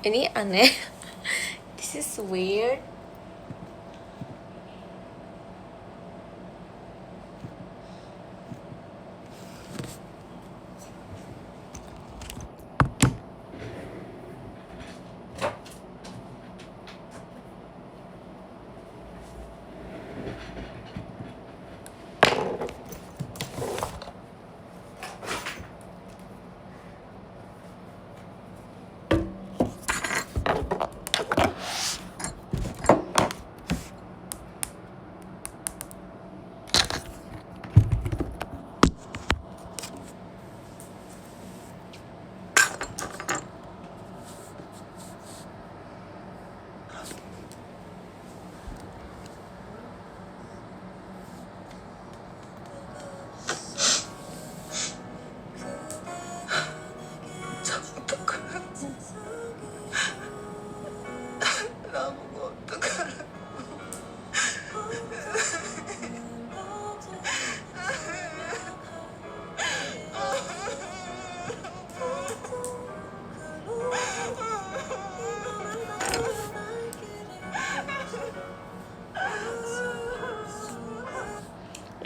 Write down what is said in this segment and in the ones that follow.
Ini aneh. This is weird.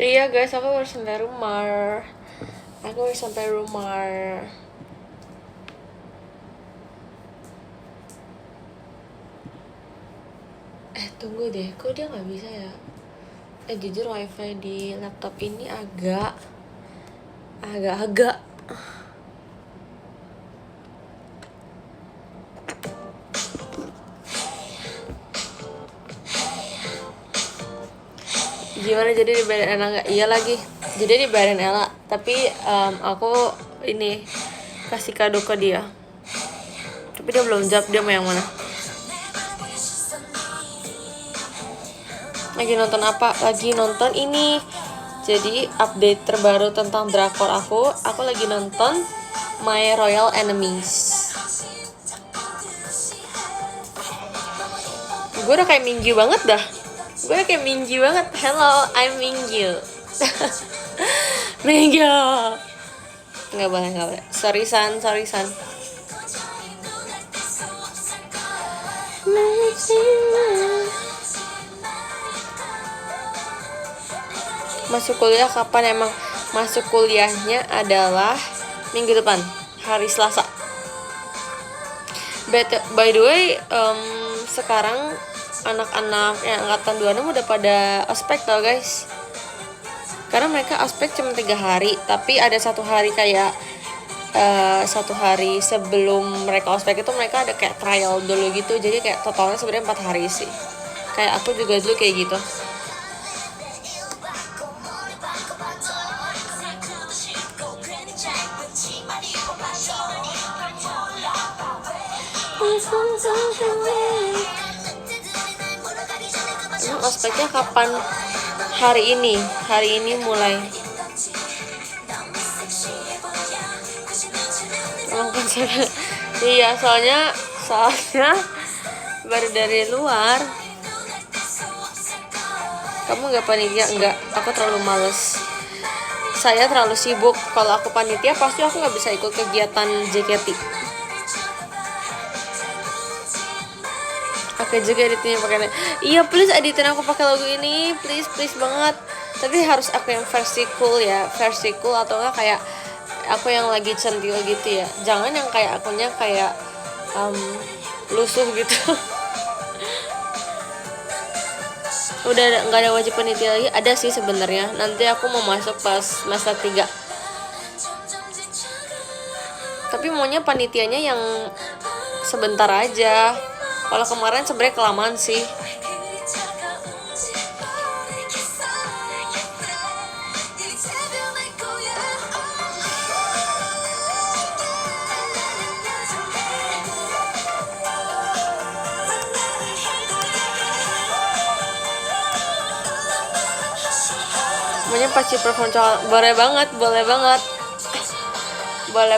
Iya guys, aku baru sampai rumah. Tunggu deh, kok dia nggak bisa ya? Jujur wifi di laptop ini agak gimana, jadi dibayarin Ella nggak? Iya lagi, jadi dibayarin Ella, tapi aku ini kasih kado ke dia, tapi dia belum jawab dia mau yang mana. Lagi nonton apa? Lagi nonton ini, jadi update terbaru tentang drakor aku lagi nonton My Royal Enemies. Gue udah kayak Mingyu banget dah. Hello, I'm Mingyu. Mingyu. Nggak boleh. Sorry san. Masuk kuliah kapan? Emang masuk kuliahnya adalah minggu depan, hari Selasa. By the way, sekarang anak-anak yang angkatan 26 udah pada ospek tau guys. Karena mereka ospek cuma 3 hari, tapi ada 1 hari kayak 1 hari sebelum mereka ospek itu mereka ada kayak trial dulu gitu. Jadi kayak totalnya sebenarnya 4 hari sih. Kayak aku juga dulu kayak gitu. Ospeknya kapan? Hari ini mulai. Iya, soalnya baru dari luar. Kamu nggak panitia? Nggak, aku terlalu males. Saya terlalu sibuk. Kalau aku panitia pasti aku nggak bisa ikut kegiatan JKT. Oke juga editingnya pakai. Iya, please editin aku pakai lagu ini, please banget. Tapi harus aku yang versi cool ya, atau enggak kayak aku yang lagi centil gitu ya. Jangan yang kayak akunya kayak lusuh gitu. Udah nggak ada wajib panitia lagi. Ada sih sebenarnya. Nanti aku mau masuk pas semester 3. Tapi maunya panitianya yang sebentar aja. Kalau kemarin sebenarnya kelamaan sih. Maunya pasti perform cowok. Boleh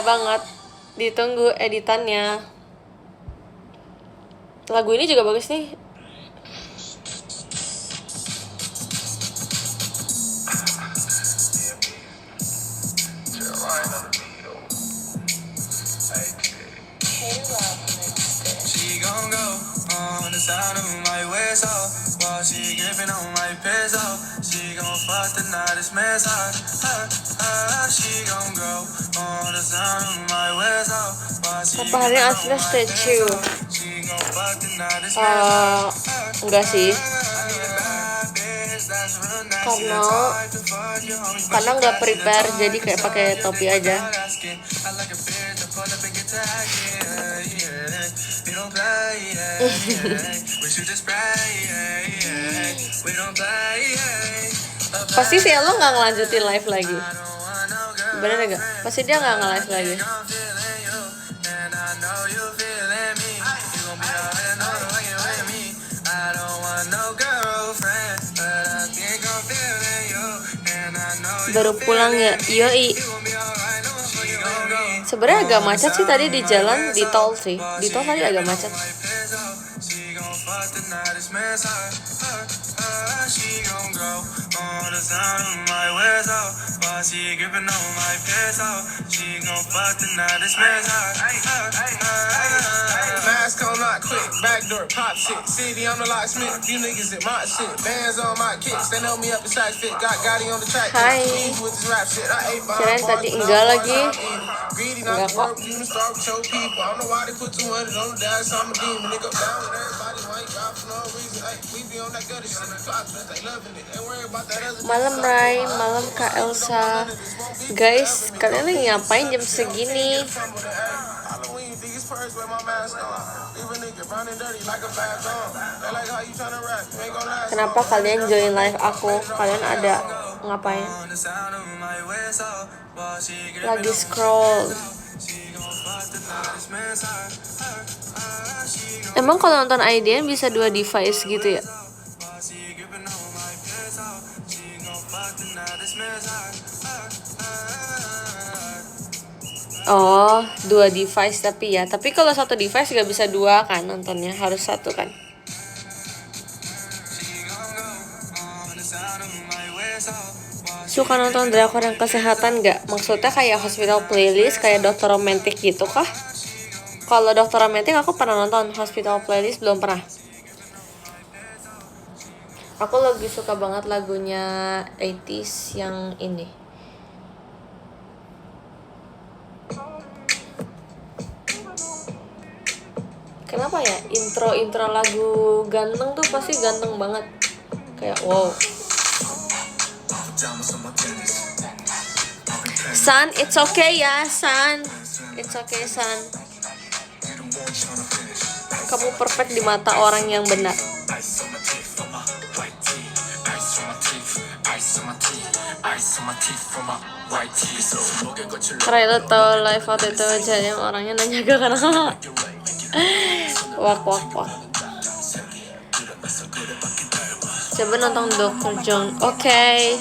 banget. Ditunggu editannya. Lagu ini juga bagus nih. Apa hari ini aslinya statue? Enggak sih, karena nggak prepare, jadi kayak pakai topi aja. Pasti sih lo nggak ngelanjutin live lagi, bener nggak? Pasti dia nggak nge-live lagi. Baru pulang ya, yoi. Sebenarnya agak macet sih tadi di jalan, di tol sih. Di tol tadi agak macet. Mask on lock, quick, backdoor, pop shit. City, I'm the locksmith. You niggas at my shit. Bands on my kicks, they know me up the side fit. Got Gotti on the track. Hai. With this rap shit. I ate Kirain tadi enggak lagi. Greedy, Enggak not kok. work, you start with your people. I don't know why they put 200 on the dash. I'm a demon. Nigga down with everybody. Why you got for no reason? Hey, we be on that gutter shit. Clock twist, they loving it. They worry about that other. Malam Rai, malam Kak Elsa. Guys, kalian lagi ngapain jam segini? Kenapa kalian join live aku? Kalian ada ngapain? Lagi scroll. Emang kalau nonton IDN bisa 2 device gitu ya? Oh, 2 device tapi ya. Tapi kalau 1 device gak bisa 2 kan nontonnya, harus 1 kan. Suka nonton drakor yang kesehatan gak? Maksudnya kayak Hospital Playlist, kayak Dokter Romantic gitu kah? Kalau Dokter Romantic aku pernah nonton, Hospital Playlist belum pernah. Aku lagi suka banget lagunya 80s yang ini. Kenapa ya intro lagu ganteng tuh pasti ganteng banget, kayak wow. San, it's okay ya San, it's okay San. Kamu perfect di mata orang yang benar. Karena lo tau live waktu itu aja yang orangnya nanya ke karena wak. Coba nonton Dr. John. Oke.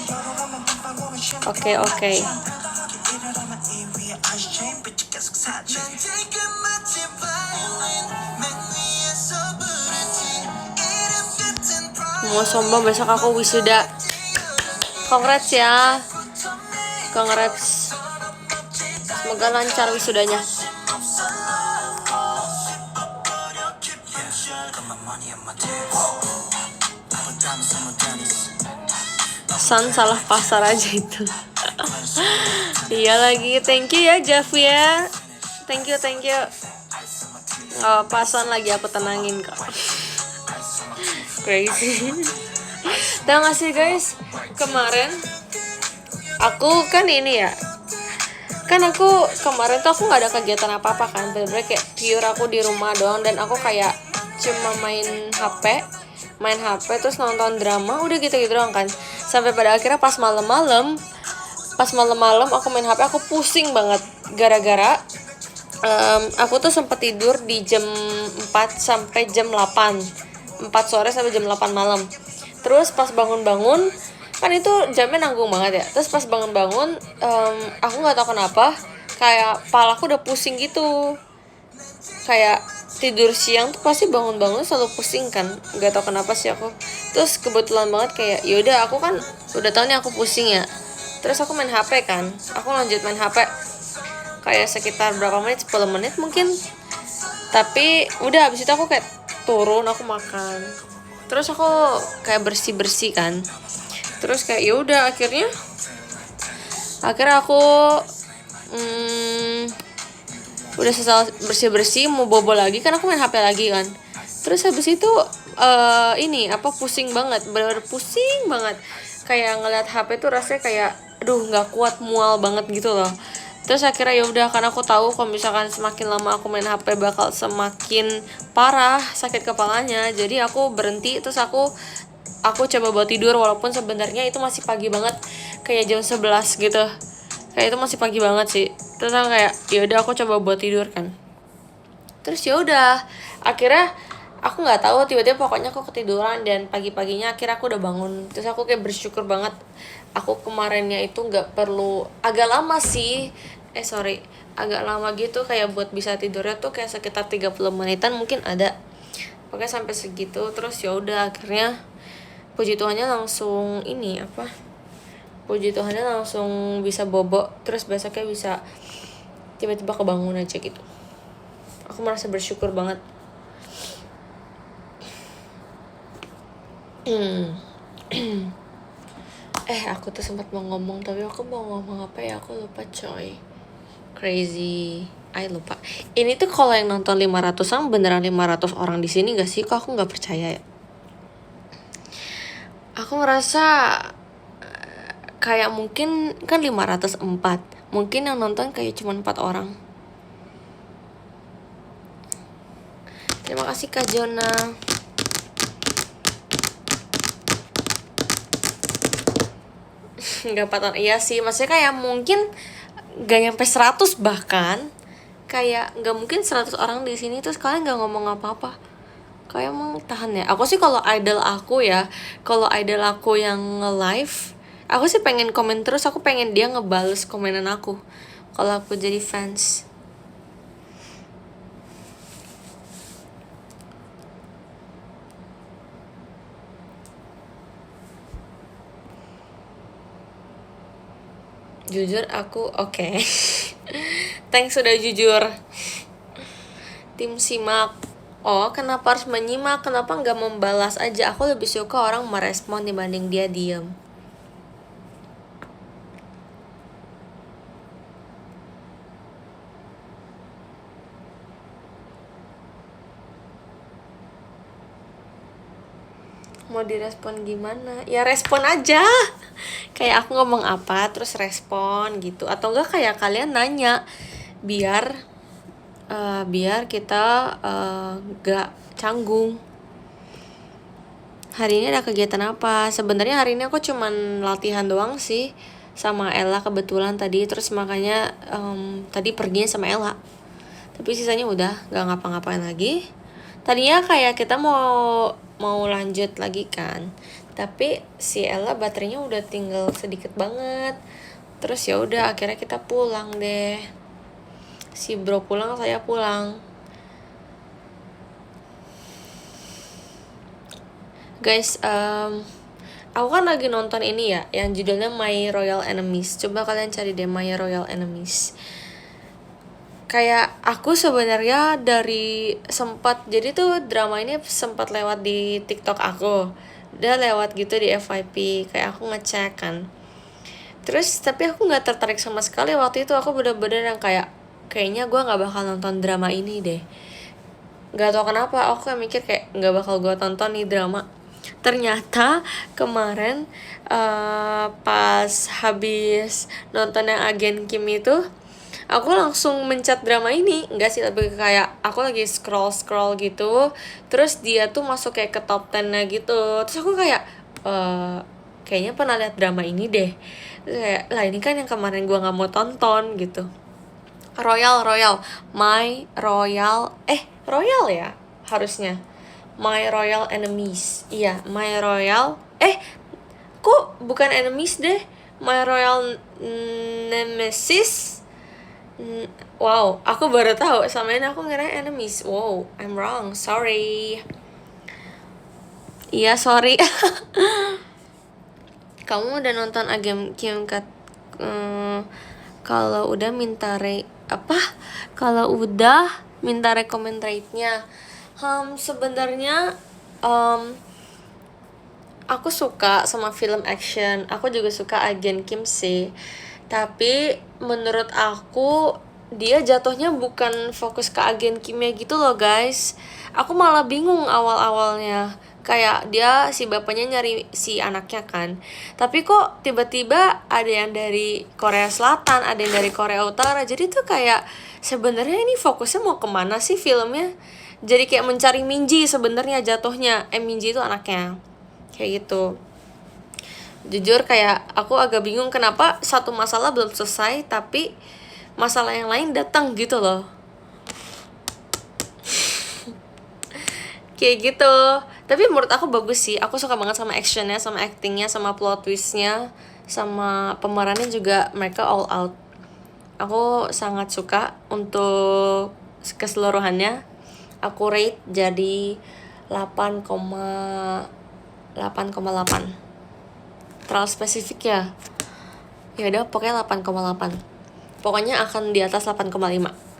Mau sombong, besok aku wisuda. Congrats ya. Congrats. Semoga lancar wisudanya. San salah pasar aja itu. Iya lagi, thank you ya Javi ya. Thank you. Pasan lagi aku tenangin kok. Crazy. Tahu gak sih guys, kemarin aku kan ini ya, kan aku kemarin tuh aku nggak ada kegiatan apa-apa kan, bener-bener kayak pure aku di rumah doang, dan aku kayak cuma main HP terus nonton drama, udah gitu doang kan. Sampai pada akhirnya pas malam-malam aku main HP, aku pusing banget gara-gara aku tuh sempat tidur di jam 4 sampai jam 4 sore sampai jam 8 malam. Terus pas bangun-bangun kan itu jamnya nanggung banget ya. Terus pas bangun-bangun aku nggak tahu kenapa kayak palaku udah pusing gitu. Kayak tidur siang tuh pasti bangun-bangun selalu pusing kan, nggak tahu kenapa sih aku. Terus kebetulan banget kayak yaudah aku kan udah tahu nih aku pusing ya. Terus aku main HP kan, aku lanjut main HP kayak sekitar berapa menit, 10 menit mungkin. Tapi udah abis itu aku kayak turun aku makan, terus aku kayak bersih kan, terus kayak ya udah akhirnya aku udah selesai bersih mau bobo lagi kan, aku main HP lagi kan. Terus habis itu ini apa, pusing banget, bener-bener pusing banget, kayak ngeliat HP tuh rasanya kayak aduh nggak kuat, mual banget gitu loh. Terus akhirnya ya udah, karena aku tahu kalau misalkan semakin lama aku main HP bakal semakin parah sakit kepalanya, jadi aku berhenti. Terus aku coba buat tidur, walaupun sebenarnya itu masih pagi banget, kayak jam 11 gitu, kayak itu masih pagi banget sih. Terus aku kayak ya udah, aku coba buat tidur kan. Terus ya udah, akhirnya aku nggak tahu, tiba-tiba pokoknya aku ketiduran, dan pagi-paginya akhirnya aku udah bangun. Terus aku kayak bersyukur banget, aku kemarinnya itu nggak perlu agak lama sih, agak lama gitu, kayak buat bisa tidurnya tuh kayak sekitar 30 menitan mungkin ada, pokoknya sampai segitu. Terus ya udah akhirnya puji Tuhannya langsung ini apa, puji Tuhannya langsung bisa bobo, terus besoknya bisa tiba-tiba kebangun aja gitu. Aku merasa bersyukur banget. Aku tuh sempat mau ngomong, tapi aku mau ngomong apa ya, aku lupa coy. Crazy, lupa. Ini tuh kalau yang nonton 500-an beneran 500 orang di sini gak sih? Kok aku nggak percaya ya? Aku ngerasa kayak mungkin kan 504, mungkin yang nonton kayak cuma 4 orang. Terima kasih Kak Jona. Nggak 4 orang, iya sih, maksudnya kayak mungkin gak nyampe 100, bahkan kayak nggak mungkin 100 orang di sini terus kalian nggak ngomong apa-apa. Kayak emang tahan ya. Aku sih kalau idol aku yang nge-live, aku sih pengen komen terus, aku pengen dia ngebales komenan aku kalau aku jadi fans. Jujur aku oke. Thanks sudah jujur. Tim simak. Oh, kenapa harus menyimak? Kenapa nggak membalas aja? Aku lebih suka orang merespon dibanding dia diem. Mau direspon gimana? Ya respon aja. Kayak aku ngomong apa terus respon gitu. Atau enggak kayak kalian nanya, biar kita gak canggung. Hari ini ada kegiatan apa? Sebenarnya hari ini aku cuman latihan doang sih sama Ella kebetulan tadi. Terus makanya tadi perginya sama Ella. Tapi sisanya udah gak ngapa-ngapain lagi. Tadinya kayak kita mau lanjut lagi kan, tapi si Ella baterainya udah tinggal sedikit banget. Terus ya udah akhirnya kita pulang deh. Si bro pulang, saya pulang. Guys, aku kan lagi nonton ini ya, yang judulnya My Royal Enemies. Coba kalian cari deh My Royal Enemies. Kayak aku sebenarnya dari sempat, jadi tuh drama ini sempat lewat di TikTok aku, udah lewat gitu di FYP, kayak aku ngecek kan. Terus tapi aku nggak tertarik sama sekali waktu itu. Aku bener-bener yang kayaknya gue nggak bakal nonton drama ini deh. Nggak tahu kenapa aku kayak mikir kayak nggak bakal gue tonton nih drama. Ternyata kemarin pas habis nonton yang Agen Kim itu, aku langsung mencet drama ini. Enggak sih, lebih kayak aku lagi scroll gitu, terus dia tuh masuk kayak ke top 10-nya gitu. Terus aku kayak kayaknya pernah lihat drama ini deh. Terus kayak lah ini kan yang kemarin gue nggak mau tonton gitu. Royal My Royal Royal ya harusnya, My Royal Enemies. Iya, My Royal kok bukan Enemies deh, My Royal Nemesis. Wow, aku baru tahu, sama ini aku ngira Enemies. Wow, I'm wrong, sorry. Iya, sorry. Kamu udah nonton Agen Kim kalau udah minta recommend rate-nya. Sebenarnya um, aku suka sama film action. Aku juga suka Agen Kim sih. Tapi menurut aku dia jatuhnya bukan fokus ke Agen Kimnya gitu loh, guys. Aku malah bingung awal-awalnya. Kayak dia si bapaknya nyari si anaknya kan. Tapi kok tiba-tiba ada yang dari Korea Selatan, ada yang dari Korea Utara. Jadi tuh kayak sebenarnya ini fokusnya mau kemana sih filmnya? Jadi kayak mencari Minji sebenarnya jatuhnya. Minji itu anaknya kayak gitu. Jujur kayak aku agak bingung kenapa satu masalah belum selesai tapi masalah yang lain datang gitu loh. Kayak gitu. Tapi menurut aku bagus sih. Aku suka banget sama actionnya, sama actingnya, sama plot twistnya, sama pemerannya juga mereka all out. Aku sangat suka untuk keseluruhannya. Aku rate jadi 8,8,8. Terlalu spesifik ya. Ya udah pokoknya 8,8. Pokoknya akan di atas 8,5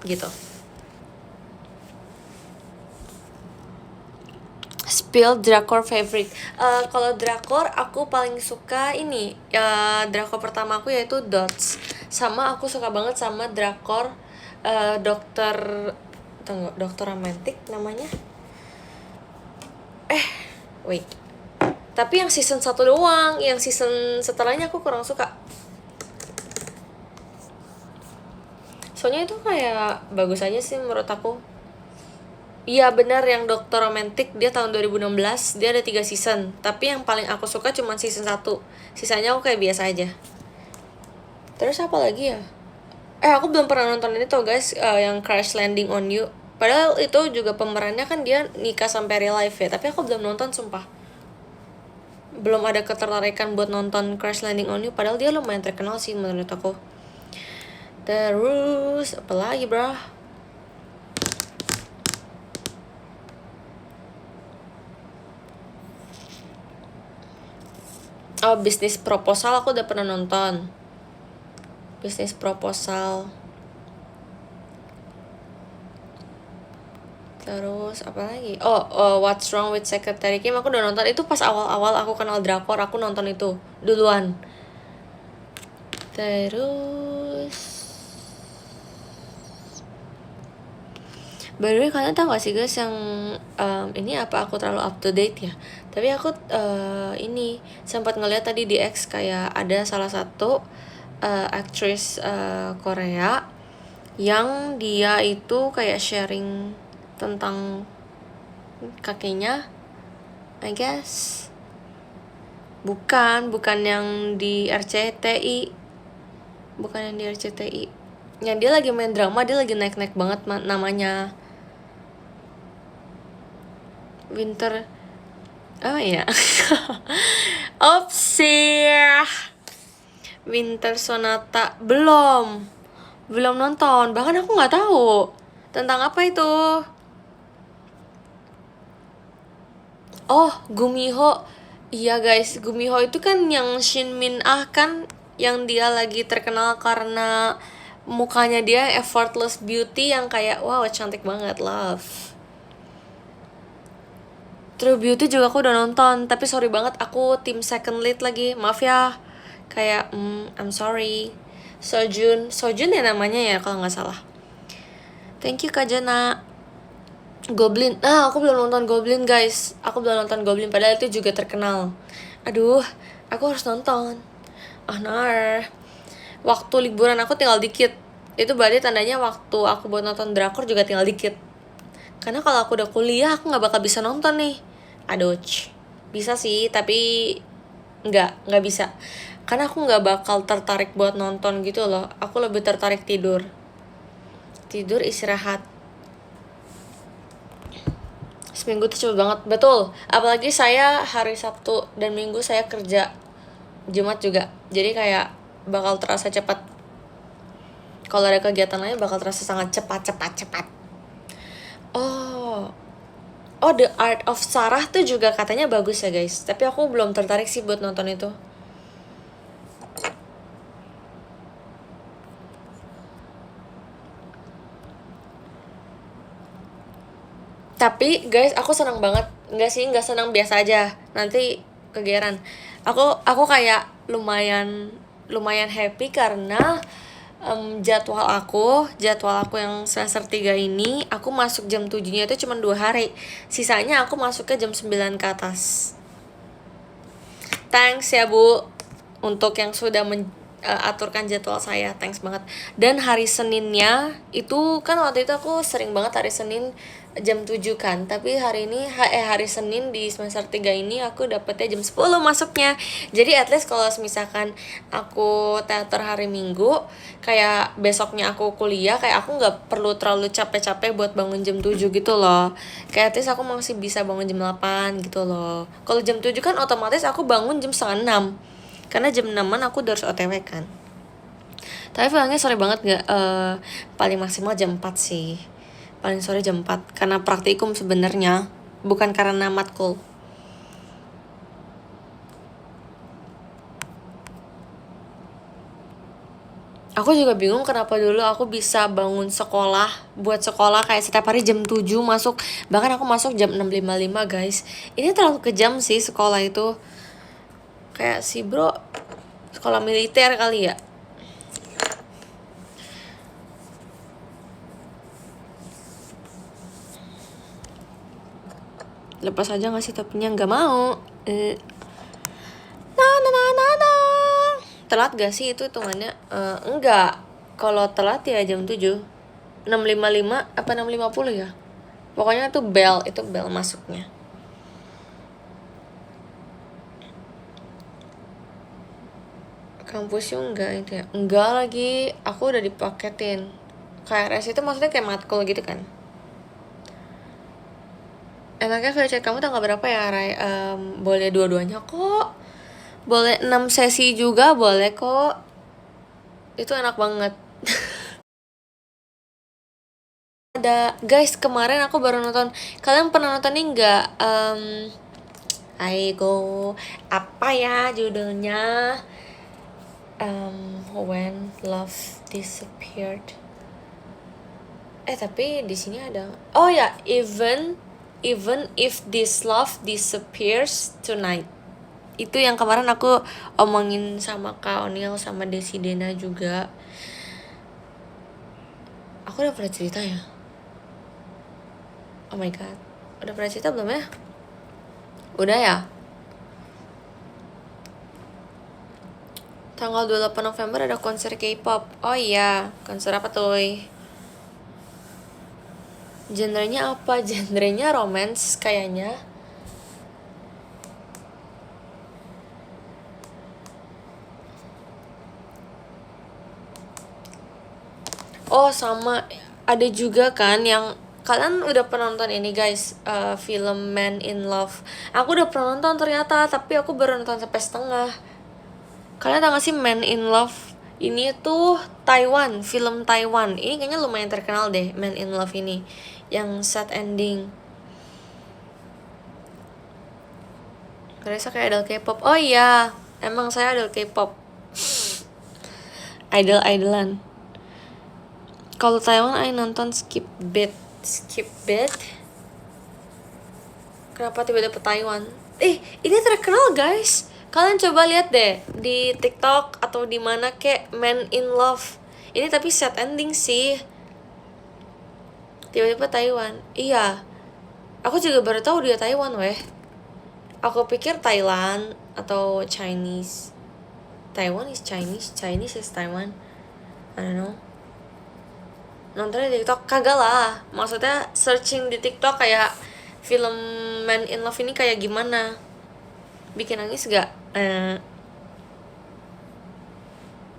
gitu. Spill drakor favorite. Kalau drakor aku paling suka ini. Drakor pertama aku yaitu Dots. Sama aku suka banget sama drakor dokter tunggu, dokter romantik namanya. Wait. Tapi yang season 1 doang, yang season setelahnya aku kurang suka. Soalnya itu kayak bagus aja sih menurut aku. Iya benar, yang dokter romantik dia tahun 2016, dia ada 3 season. Tapi yang paling aku suka cuma season 1. Sisanya aku kayak biasa aja. Terus apa lagi ya? Aku belum pernah nonton ini tuh guys, yang Crash Landing on You. Padahal itu juga pemerannya kan dia nikah sampai real life ya. Tapi aku belum nonton sumpah. Belum ada ketertarikan buat nonton Crash Landing on You. Padahal dia lumayan terkenal sih menurut aku. Terus apa lagi bro? Bisnis proposal aku udah pernah nonton. Bisnis proposal. Terus apa lagi? What's Wrong with Secretary Kim aku udah nonton. Itu pas awal-awal aku kenal drakor, aku nonton itu duluan. Terus by the way, kalian tau gak sih guys yang ini apa aku terlalu up to date ya? Tapi aku ini sempat ngeliat tadi di X kayak ada salah satu aktris Korea yang dia itu kayak sharing tentang kakeknya, I guess. Bukan yang di RCTI. Bukan yang di RCTI. Yang dia lagi main drama, dia lagi naik-naik banget namanya. Winter ya. Opsi. Winter Sonata belum nonton, bahkan aku nggak tahu tentang apa itu. Gumiho. Iya guys, Gumiho itu kan yang Shin Min Ah kan, yang dia lagi terkenal karena mukanya dia effortless beauty yang kayak wow cantik banget, love. True Beauty juga aku udah nonton, tapi sorry banget aku tim second lead lagi, maaf ya. Kayak I'm sorry. Sojun ya namanya ya kalau nggak salah. Thank you Kak Jana. Goblin, aku belum nonton Goblin guys. Aku belum nonton Goblin padahal itu juga terkenal. Aduh, aku harus nonton. Nar. Waktu liburan aku tinggal dikit. Itu berarti tandanya waktu aku buat nonton drakor juga tinggal dikit. Karena kalau aku udah kuliah aku nggak bakal bisa nonton nih. Aduh, bisa sih tapi nggak bisa. Karena aku nggak bakal tertarik buat nonton gitu loh. Aku lebih tertarik tidur istirahat. Seminggu tuh cepet banget, betul. Apalagi saya hari Sabtu dan Minggu saya kerja, Jumat juga. Jadi kayak bakal terasa cepat. Kalau ada kegiatan lain bakal terasa sangat cepat. The Art of Sarah tuh juga katanya bagus ya guys. Tapi aku belum tertarik sih buat nonton itu. Tapi guys, aku senang banget. Enggak sih, enggak senang, biasa aja. Nanti kegeran. Aku kayak lumayan happy karena jadwal aku yang semester 3 ini aku masuk jam 7-nya itu cuma 2 hari. Sisanya aku masuknya jam 9 ke atas. Thanks ya Bu untuk yang sudah aturkan jadwal saya, thanks banget. Dan hari Seninnya itu kan waktu itu aku sering banget hari Senin jam 7 kan, tapi hari Senin di semester 3 ini aku dapetnya jam 10 masuknya. Jadi at least kalau misalkan aku teater hari Minggu, kayak besoknya aku kuliah, kayak aku nggak perlu terlalu capek-capek buat bangun jam 7 gitu loh. Kayak at least aku masih bisa bangun jam 8 gitu loh. Kalau jam 7 kan otomatis aku bangun jam setengah 6, karena jam 6-an aku udah harus OTW kan. Tapi pulangnya sore banget gak? Paling maksimal jam 4 sih. Paling sore jam 4 karena praktikum sebenarnya, bukan karena matkul. Aku juga bingung kenapa dulu aku bisa bangun buat sekolah kayak setiap hari jam 7 masuk. Bahkan aku masuk jam 6.55 guys. Ini terlalu kejam sih sekolah itu. Kayak si bro sekolah militer kali ya. Lepas aja gak sih tapinya? Gak mau. Telat gak sih itu hitungannya? Enggak. Kalau telat ya jam 7. 6.55 apa 6.50 ya? Pokoknya itu bel masuknya. Kampusnya enggak itu ya? Enggak lagi, aku udah dipaketin. KRS itu maksudnya kayak matkul gitu kan? Enaknya kalau chat kamu tanggal berapa ya, Ray? Boleh dua-duanya kok. Boleh 6 sesi juga boleh kok. Itu enak banget. Ada guys, kemarin aku baru nonton. Kalian pernah nonton ini nggak? Aigo, apa ya judulnya? When Love Disappeared. Tapi di sini ada. Oh ya, even if this love disappears tonight. Itu yang kemarin aku omongin sama Kak Onil sama Desi Dena juga. Aku udah pernah cerita ya? Oh my god, udah pernah cerita belum ya? Udah ya? Tanggal 28 November ada konser K-pop. Oh iya, konser apa tuh? Genrenya apa? Genrenya romance kayaknya. Oh sama, ada juga kan yang kalian udah pernah nonton ini guys, film Man in Love. Aku udah pernah nonton ternyata, tapi aku baru nonton sampai setengah. Kalian tau gak sih Man in Love? Ini tuh Taiwan, film Taiwan. Ini kayaknya lumayan terkenal deh, Man in Love ini, yang sad ending. Teresa kayak idol K-pop. Oh iya, emang saya idol K-pop. Idolan. Kalau Taiwan, I nonton Skip Beat. Kenapa tiba-tiba Taiwan? Ini terkenal guys. Kalian coba lihat deh di TikTok atau di mana kayak Man in Love. Ini tapi sad ending sih. Tiba-tiba Taiwan. Iya. Aku juga baru tahu dia Taiwan weh. Aku pikir Thailand atau Chinese. Taiwan is Chinese, Chinese is Taiwan. I don't know. Nontonnya di TikTok kagak lah. Maksudnya searching di TikTok kayak film Man in Love ini kayak gimana? Bikin nangis gak?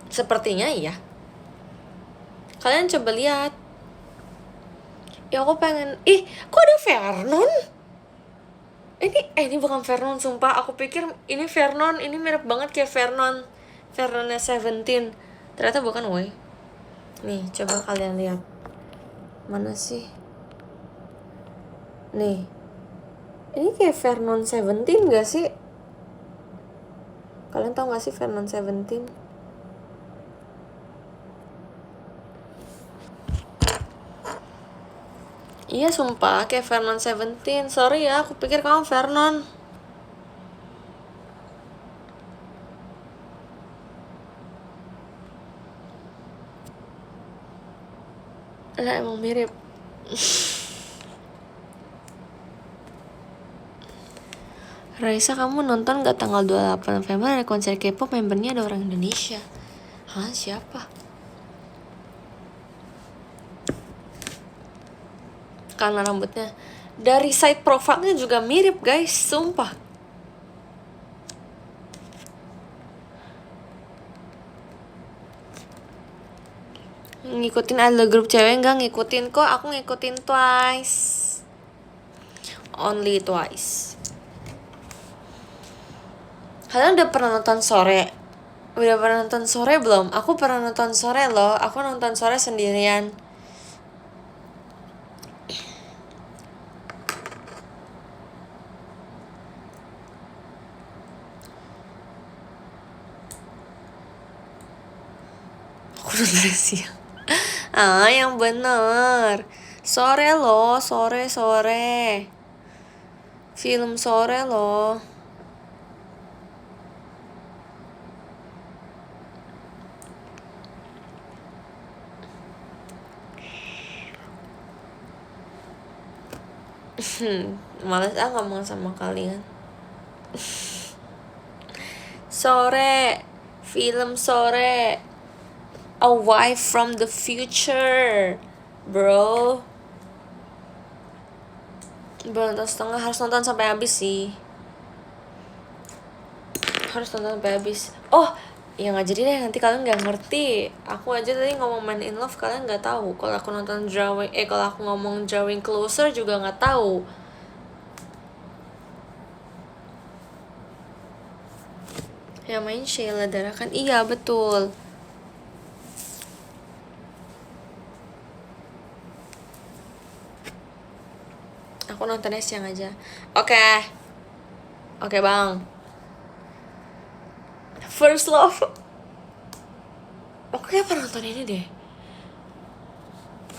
Sepertinya iya. Kalian coba lihat. Ya aku pengen. Kok ada Vernon? Ini bukan Vernon sumpah. Aku pikir ini Vernon. Ini mirip banget kayak Vernon. Vernonnya Seventeen. Ternyata bukan woy. Nih coba kalian lihat. Mana sih? Nih. Ini kayak Vernon Seventeen gak sih? Kalian tau gak sih Vernon Seventeen? Iya sumpah kayak Vernon Seventeen. Sorry ya, aku pikir kamu Vernon. Lah emang mirip. Raisa, kamu nonton gak tanggal 28 November ada konser K-pop, membernya ada orang Indonesia? Hah, siapa? Karena rambutnya dari side profile-nya juga mirip guys, sumpah. Ngikutin ada grup cewek enggak? Ngikutin kok, aku ngikutin Twice. Only Twice. Kalian udah pernah nonton sore? Udah pernah nonton sore belum? Aku pernah nonton sore loh. Aku nonton sore sendirian. Aku nonton siang. Ah, yang bener. Sore loh, sore. Film sore loh. Males ngomong sama kalian. Sore, film sore. A wife from the future, bro. Baru nonton setengah, harus nonton sampai habis sih. Harus nonton sampai habis. Oh, ya nggak jadi deh, nanti kalian nggak ngerti. Aku aja tadi ngomong Man in Love kalian nggak tahu. Kalau aku nonton kalau aku ngomong Drawing Closer juga nggak tahu. Yang main Sheila Dara kan? Iya betul. Aku nontonnya siang aja. Oke bang. First Love. Aku kayak pernah nonton ini deh.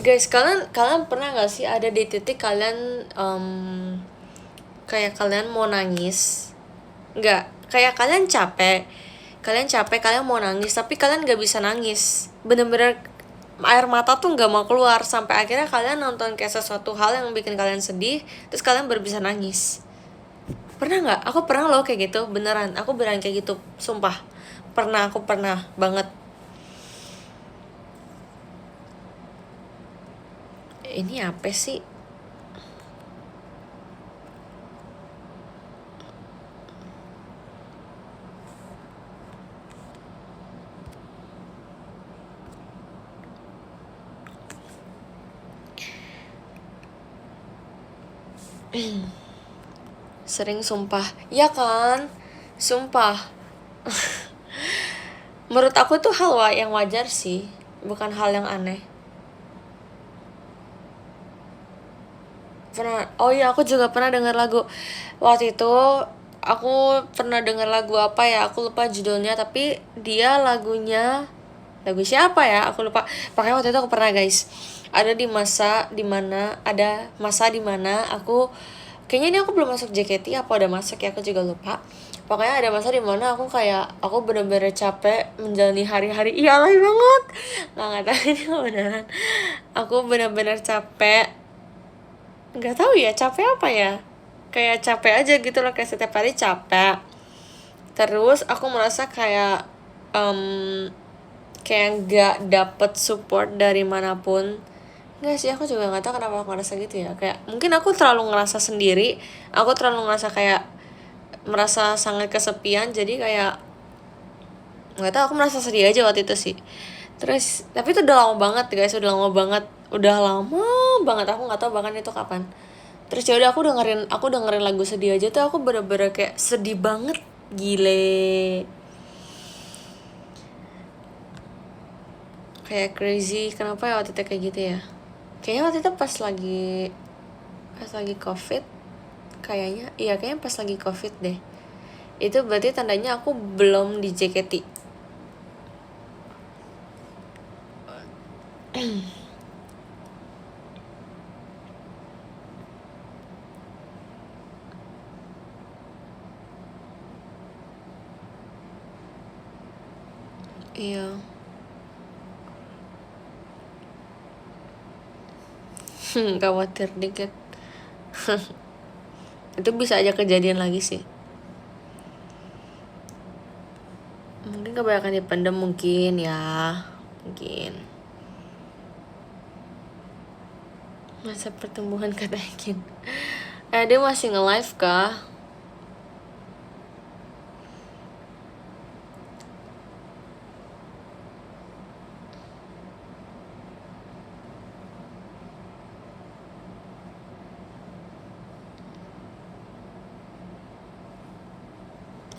Guys, kalian pernah gak sih ada di titik kalian kayak kalian mau nangis? Nggak, kayak kalian capek, kalian mau nangis tapi kalian nggak bisa nangis. Bener-bener air mata tuh nggak mau keluar sampai akhirnya kalian nonton kayak sesuatu hal yang bikin kalian sedih, terus kalian baru bisa nangis. Pernah nggak? Aku pernah loh kayak gitu, beneran. Aku beneran kayak gitu, sumpah. Aku pernah banget. Ini apa sih? Sering sumpah. Ya kan? Sumpah. Menurut aku tuh hal yang wajar sih, bukan hal yang aneh. Pernah. Oh iya, aku juga pernah dengar lagu. Waktu itu aku pernah dengar lagu apa ya? Aku lupa judulnya, tapi dia lagu siapa ya? Aku lupa. Pokoknya waktu itu aku pernah, guys. Ada masa dimana aku kayaknya ini aku belum masuk JKT apa udah masuk ya, aku juga lupa. Pokoknya ada masa dimana aku bener-bener capek menjalani hari-hari. Iya alay banget. Nggak tahu ini beneran. Aku bener-bener capek. Nggak tahu ya capek apa ya, kayak capek aja gitu loh, kayak setiap hari capek. Terus aku merasa kayak kayak nggak dapet support dari manapun. Nggak sih, aku juga nggak tahu kenapa aku ngerasa gitu ya. Kayak mungkin aku terlalu ngerasa sendiri, aku terlalu ngerasa kayak merasa sangat kesepian, jadi kayak nggak tahu, aku merasa sedih aja waktu itu sih. Terus tapi itu udah lama banget guys, udah lama banget aku nggak tahu bahkan itu kapan. Terus ya udah aku dengerin lagu sedih aja tuh aku bener-bener kayak sedih banget, gile, kayak crazy. Kenapa ya waktu itu kayak gitu ya? Kayaknya waktu itu pas lagi covid, kayaknya pas lagi covid deh. Itu berarti tandanya aku belum di JKT. Iya. Khawatir dikit. Itu bisa aja kejadian lagi sih. Mungkin kebanyakan dipendam mungkin ya. Mungkin. Masa pertumbuhan katanya Kin. Dia masih nge-live kah?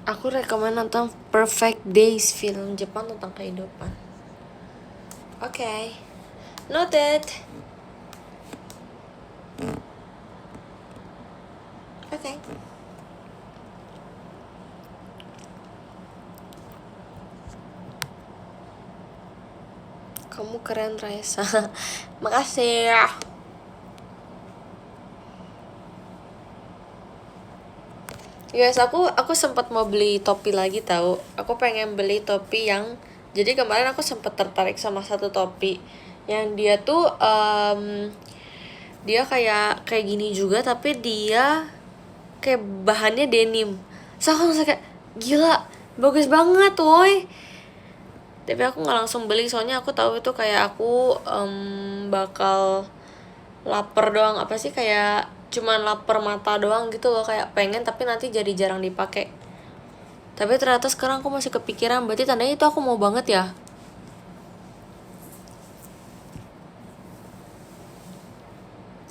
Aku rekomen nonton Perfect Days, film Jepang tentang kehidupan. Oke. Noted. Oke. Kamu keren, Raisa. Makasih. Guys, aku sempat mau beli topi lagi tahu. Aku pengen beli topi yang, jadi kemarin aku sempat tertarik sama satu topi yang dia tuh dia kayak gini juga, tapi dia kayak bahannya denim. So aku langsung kayak gila, bagus banget woi. Tapi aku nggak langsung beli soalnya aku tahu itu kayak aku bakal lapar doang, apa sih, kayak cuman lapar mata doang gitu loh, kayak pengen tapi nanti jadi jarang dipakai. Tapi ternyata sekarang aku masih kepikiran, berarti tandanya itu aku mau banget ya.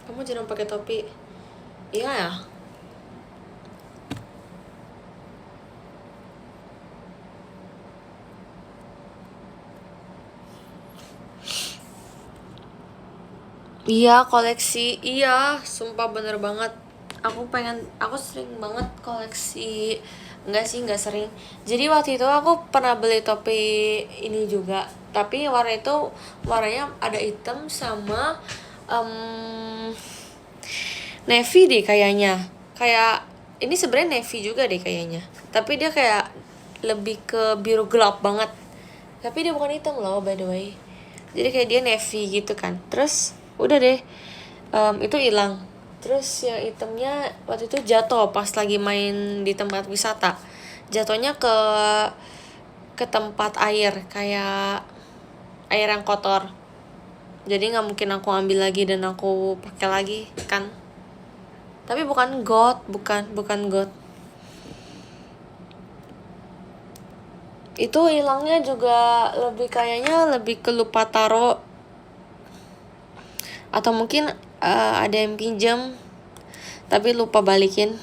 Kamu jarang pakai topi. Iya ya. Iya, koleksi. Iya, sumpah bener banget. Aku sering banget koleksi. Enggak sih, enggak sering. Jadi waktu itu aku pernah beli topi ini juga. Tapi warnanya ada hitam sama navy deh kayaknya. Kayak ini sebenarnya navy juga deh kayaknya. Tapi dia kayak lebih ke biru gelap banget. Tapi dia bukan hitam loh, by the way. Jadi kayak dia navy gitu kan. Terus udah deh, itu hilang. Terus yang hitamnya waktu itu jatuh pas lagi main di tempat wisata. Jatuhnya ke tempat air, kayak air yang kotor. Jadi nggak mungkin aku ambil lagi dan aku pakai lagi kan. Tapi bukan got. Itu hilangnya juga lebih ke lupa taro, atau mungkin ada yang pinjam tapi lupa balikin.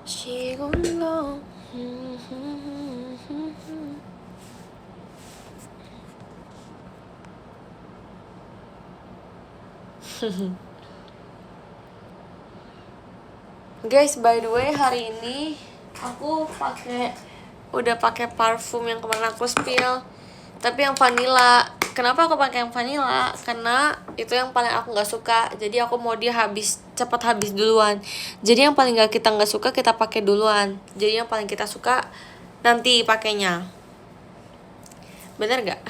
시골로 Guys, by the way, hari ini aku udah pakai parfum yang kemarin aku spill, tapi yang vanilla. Kenapa aku pakai yang vanilla? Karena itu yang paling aku nggak suka. Jadi aku mau dia cepat habis duluan. Jadi yang paling kita nggak suka kita pakai duluan. Jadi yang paling kita suka nanti pakainya. Bener nggak?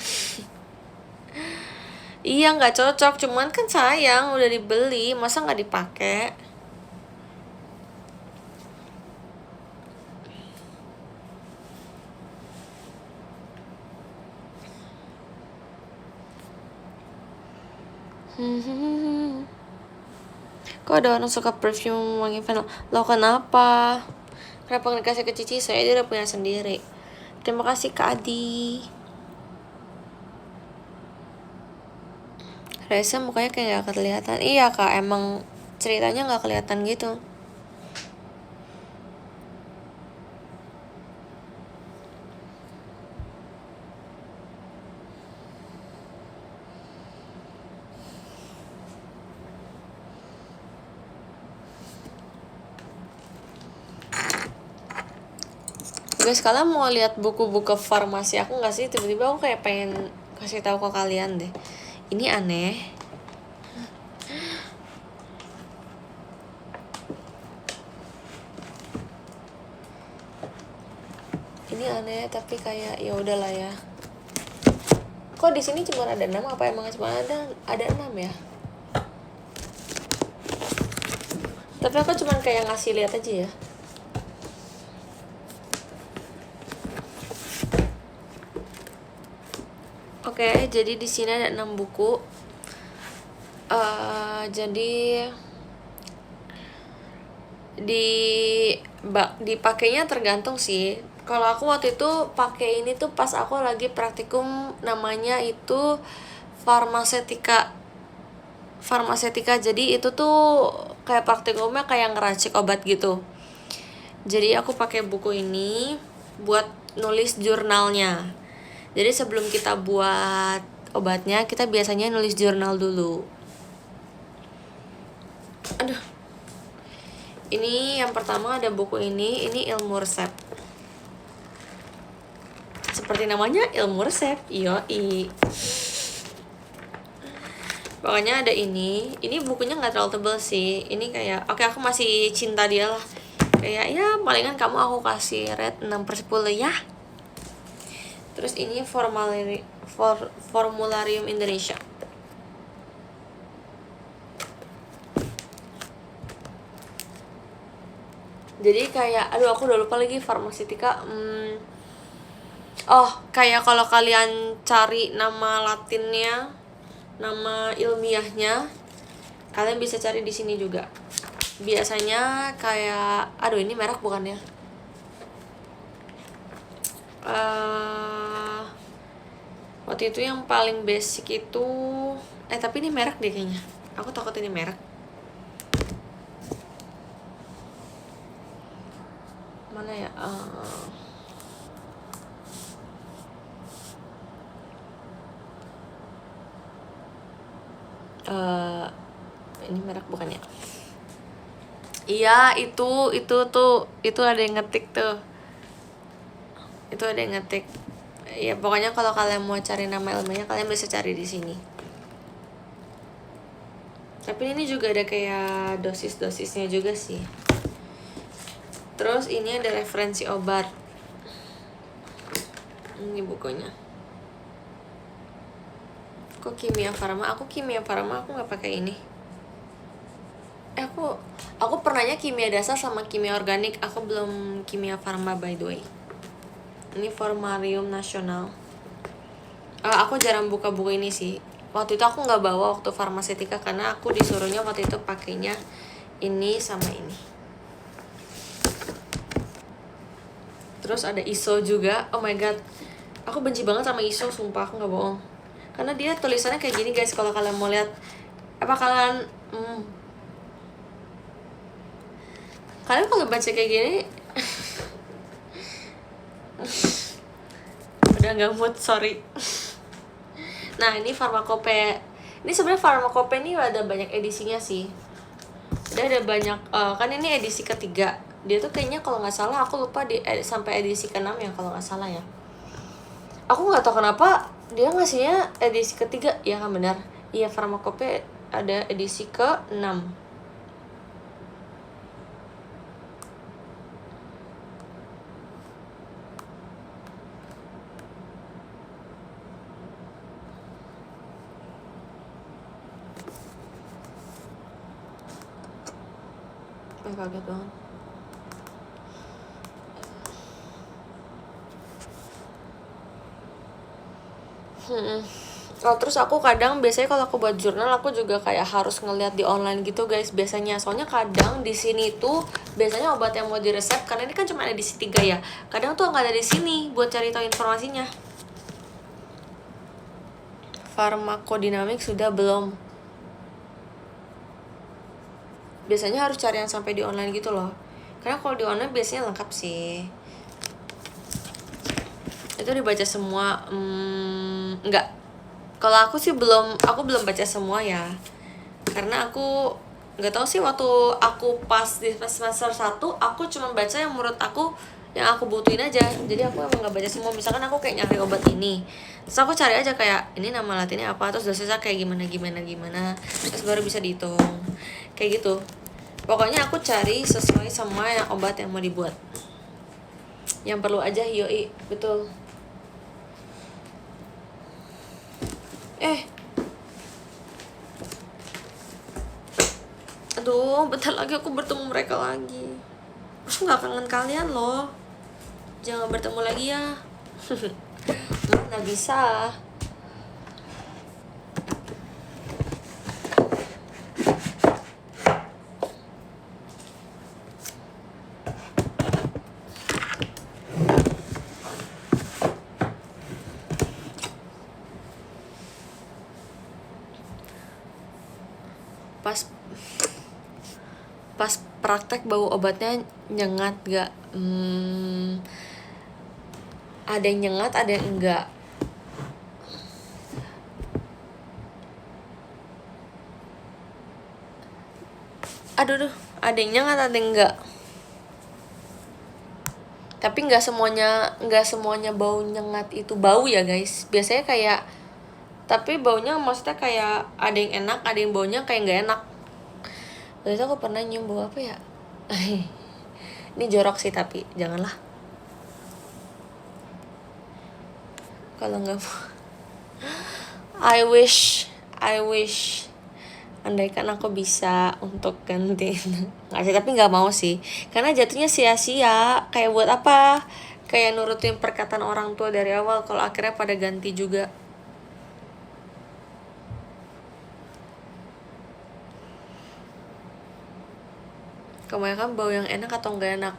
Iya, nggak cocok. Cuman kan sayang udah dibeli, masa nggak dipakai? Kok ada orang suka perfume wangi vanilla? Lo kenapa? Kenapa nggak dikasih ke Cici? Saya dia udah punya sendiri. Terima kasih Kak Adi. Reza mukanya kayak gak kelihatan. Iya Kak, emang ceritanya gak kelihatan gitu. Guys, kalian mau lihat buku-buku farmasi aku nggak sih? Tiba-tiba aku kayak pengen kasih tahu ke kalian deh. Ini aneh. Ini aneh tapi kayak ya udahlah ya. Kok di sini cuma ada 6, apa emang cuma ada 6 ya? Tapi aku cuma kayak ngasih lihat aja ya. Oke, jadi di sini ada 6 buku. Jadi dipakainya tergantung sih. Kalau aku waktu itu pakai ini tuh pas aku lagi praktikum, namanya itu farmasetika. Jadi itu tuh kayak praktikumnya kayak ngeracik obat gitu. Jadi aku pakai buku ini buat nulis jurnalnya. Jadi sebelum kita buat obatnya, kita biasanya nulis jurnal dulu. Aduh. Ini yang pertama ada buku ini ilmu resep. Seperti namanya, ilmu resep. Yoi. Pokoknya ada ini bukunya nggak terlalu tebel sih. Ini kayak oke, aku masih cinta dia lah. Kayak ya palingan kamu aku kasih rate 6/10 ya. Terus ini formularium Indonesia. Jadi kayak aduh aku udah lupa lagi farmasetika. Oh, kayak kalau kalian cari nama latinnya, nama ilmiahnya, kalian bisa cari di sini juga. Biasanya kayak aduh ini merek bukan ya? Waktu itu yang paling basic itu tapi ini merek deh kayaknya. Aku takut ini merek. Mana ya? Ini merek bukan ya? Iya, itu ada yang ngetik tuh. Itu ada yang ngetik. Ya pokoknya kalau kalian mau cari nama ilmunya, kalian bisa cari di sini. Tapi ini juga ada kayak dosis-dosisnya juga sih. Terus ini ada referensi obat. Ini bukunya. Kok kimia farma? Aku nggak pakai ini. Aku pernahnya kimia dasar sama kimia organik. Aku belum kimia farma by the way. Ini formularium nasional. Aku jarang buka buku ini sih. Waktu itu aku nggak bawa waktu farmasetika karena aku disuruhnya waktu itu pakainya ini sama ini. Terus ada ISO juga. Oh my god, aku benci banget sama ISO, sumpah aku nggak bohong. Karena dia tulisannya kayak gini guys. Kalau kalian mau lihat, kalian kalau baca kayak gini udah nggak mood, sorry. Nah ini farmakope. Ini sebenarnya farmakope ini ada banyak edisinya sih. Dia ada banyak kan ini edisi ketiga. Dia tuh kayaknya kalau nggak salah, aku lupa sampai edisi ke-6 ya kalau nggak salah ya. Aku nggak tahu kenapa dia ngasihnya edisi ketiga. Ya kan benar. Iya, farmakope ada edisi ke-6. Kaget banget. Terus aku kadang biasanya kalau aku buat jurnal aku juga kayak harus ngeliat di online gitu guys biasanya. Soalnya kadang di sini tuh biasanya obat yang mau diresep, karena ini kan cuma ada di 3 ya. Kadang tuh nggak ada di sini buat cari tahu informasinya. Farmakodinamik sudah belum. Biasanya harus cari yang sampai di online gitu loh. Karena kalau di online biasanya lengkap sih. Itu dibaca semua. Enggak. Kalau aku sih belum baca semua ya. Karena aku nggak tahu sih, waktu aku pas di semester 1 aku cuma baca yang menurut aku yang aku butuhin aja. Jadi aku emang nggak baca semua. Misalkan aku kayak nyari obat ini, terus aku cari aja kayak ini nama latinnya apa, terus dosisnya kayak gimana, terus baru bisa dihitung kayak gitu. Pokoknya aku cari sesuai sama yang obat yang mau dibuat, yang perlu aja. Yoi, betul. Aduh, bentar lagi aku bertemu mereka lagi. Aku gak kangen kalian loh. Jangan bertemu lagi ya. Mana bisa. Pas praktek bau obatnya nyengat gak? Ada yang nyengat, ada yang enggak. Aduh, ada yang nyengat, ada yang enggak. Tapi nggak semuanya bau nyengat itu bau ya guys. Biasanya kayak, tapi baunya maksudnya kayak ada yang enak, ada yang baunya kayak nggak enak. Waktu itu aku pernah nyium bau apa ya? Ini jorok sih tapi janganlah. Kalau nggak mau. I wish andaikan aku bisa untuk gantiin. Nggak sih, tapi nggak mau sih, karena jatuhnya sia-sia. Kayak buat apa, kayak nurutin perkataan orang tua dari awal kalau akhirnya pada ganti juga. Kebanyakan bau yang enak atau nggak enak?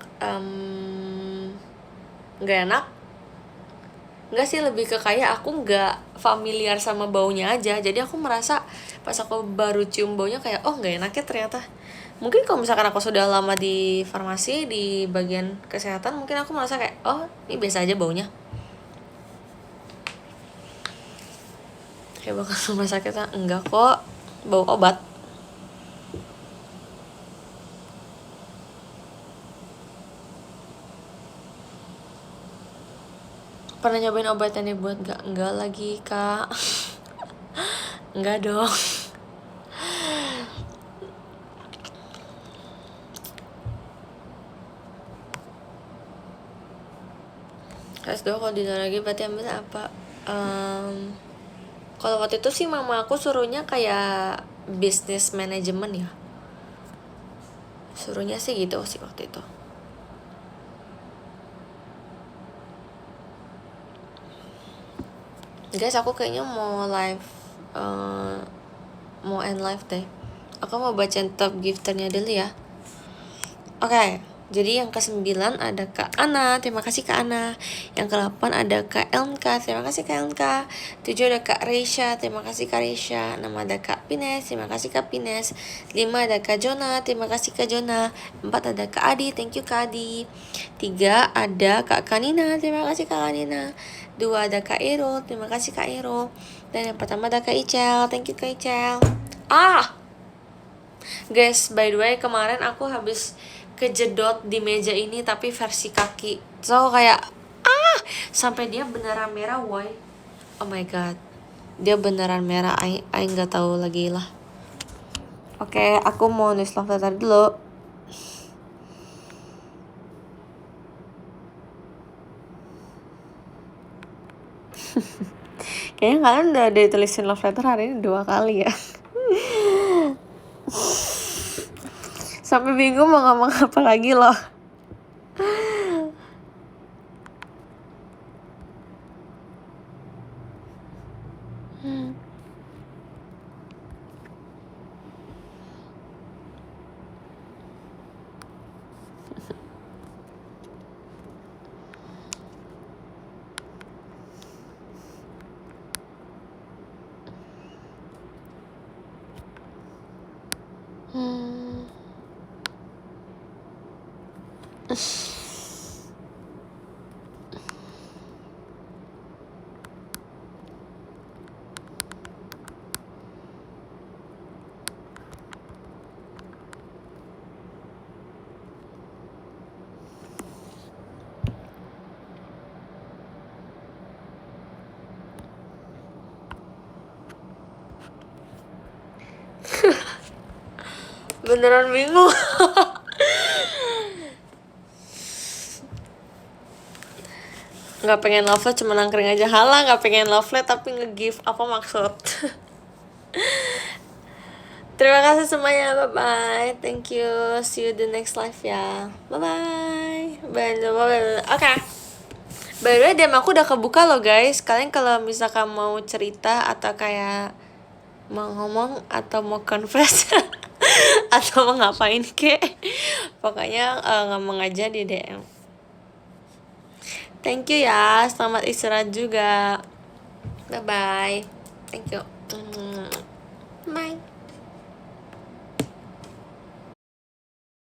Nggak enak. Nggak sih, lebih ke kayak aku nggak familiar sama baunya aja. Jadi aku merasa pas aku baru cium baunya kayak, oh nggak enak ya ternyata. Mungkin kalau misalkan aku sudah lama di farmasi, di bagian kesehatan, mungkin aku merasa kayak, oh ini biasa aja baunya. Kayak bakal rumah sakitnya, enggak kok, bau obat. Pernah nyobain obat yang dibuat gak? Enggak lagi kak. Enggak dong. S2 kalau dinner lagi berarti ambil apa? Kalau waktu itu sih mama aku suruhnya kayak business management ya. Suruhnya sih gitu sih waktu itu. Guys, aku kayaknya mau live, mau end live deh. Aku mau bacain top gifternya dulu ya. Oke, jadi yang ke-9 ada Kak Ana, terima kasih Kak Ana. Yang ke-8 ada Kak Elnka, terima kasih Kak Elnka. 7 ada Kak Reisha, terima kasih Kak Reisha. 6 ada Kak Pines, terima kasih Kak Pines. 5 ada Kak Jona, terima kasih Kak Jona. 4 ada Kak Adi, thank you Kak Adi. 3 ada Kak Kanina, terima kasih Kak Kanina. 2 ada Kak Iro, terima kasih Kak Iro. Dan yang pertama ada Kak Icel, thank you Kak Icel. Guys, by the way, kemarin aku habis kejedot di meja ini tapi versi kaki. So kayak sampai dia beneran merah, woi. Oh my god. Dia beneran merah. I enggak tahu lagi lah. Oke, aku mau nulis love letter dulu. Kayaknya kalian udah ditulisin love letter hari ini 2 kali ya. Sampai bingung mau ngomong apa lagi loh. Beneran bingung. Nggak pengen love life cuma nangkring aja. Halah, nggak pengen love life tapi nge-give. Apa maksud? Terima kasih semuanya, bye bye. Thank you, see you the next live ya. Bye bye. Oke. By the way, DM aku udah kebuka loh guys. Kalian kalau misalkan mau cerita atau kayak mau ngomong atau mau confess atau mau ngapain kek, pokoknya ngomong aja di DM. Thank you ya, selamat istirahat juga. Bye bye. Thank you. Bye.